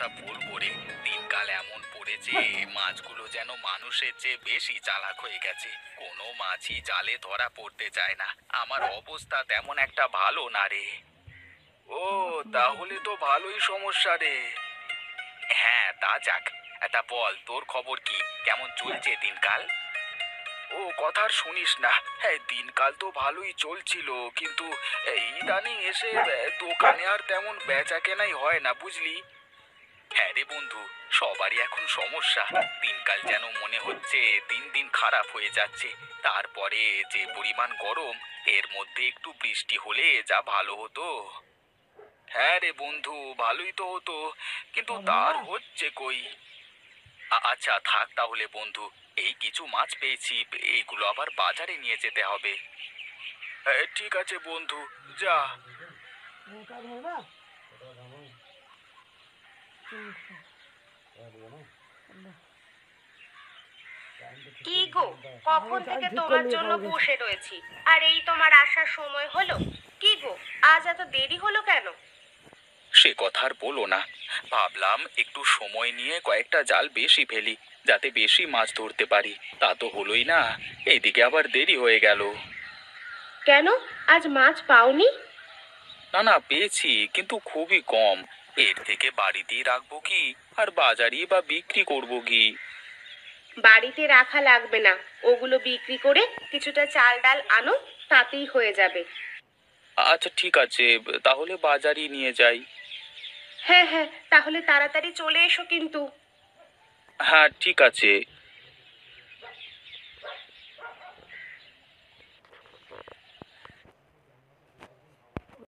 কথা বলবো রে। দিনকাল এমন পড়েছে, মাছগুলো যেন মানুষের চেয়ে বেশি চালাক হয়ে গেছে। কোনো মাছই জালে ধরা পড়তে চায় না। আমার অবস্থা তেমন একটা ভালো না রে। ও, তাহলে তো ভালোই সমস্যা রে। হ্যাঁ, তা যাক। তা বল, তোর খবর কি? কেমন চলছে দিনকাল? ও কথা আর শুনিস না। হ্যাঁ, দিনকাল তো ভালোই চলছিল, কিন্তু ইদানিং এসে দোকানে আর তেমন বেচা কেনাই হয় না, বুঝলি। হ্যাঁ রে বন্ধু, সবারই এখন সমস্যা। দিনকাল যেন মনে হচ্ছে দিন দিন খারাপ হয়ে যাচ্ছে। তারপরে যে পরিমাণ গরম, এর মধ্যে একটু বৃষ্টি হলে যা ভালো হতো। হ্যাঁ রে বন্ধু, ভালোই তো হতো, কিন্তু তার হচ্ছে কই। আচ্ছা থাক তাহলে বন্ধু, এই কিছু মাছ পেয়েছি, এইগুলো আবার বাজারে নিয়ে যেতে হবে। ঠিক আছে বন্ধু, যা। কি গো, কখন থেকে তোমার জন্য বসে রয়েছি, আর এই তোমার আসার সময় হলো? কি গো, আজ এত দেরি হলো কেন? সে কথা আর বলো না। ভাবলাম একটু সময় নিয়ে কয়েকটা জাল বেশি ফেলি, যাতে বেশি মাছ ধরতে পারি। তা তো হলোই না, এইদিকে আবার দেরি হয়ে গেল। কেন, আজ মাছ পাওনি? না না, পেয়েছি, কিন্তু খুবই কম। এর থেকে বাড়িতেই রাখবো কি, আর বাজারেই বা বিক্রি করবো কি? বাড়িতে রাখা লাগবে না, ওগুলো বিক্রি করে কিছুটা চাল ডাল আনো, তাতেই হয়ে যাবে। আচ্ছা ঠিক আছে, তাহলে বাজারই নিয়ে যাই। হ্যাঁ হ্যাঁ, তাহলে তাড়াতাড়ি চলে এসো কিন্তু। হ্যাঁ ঠিক আছে।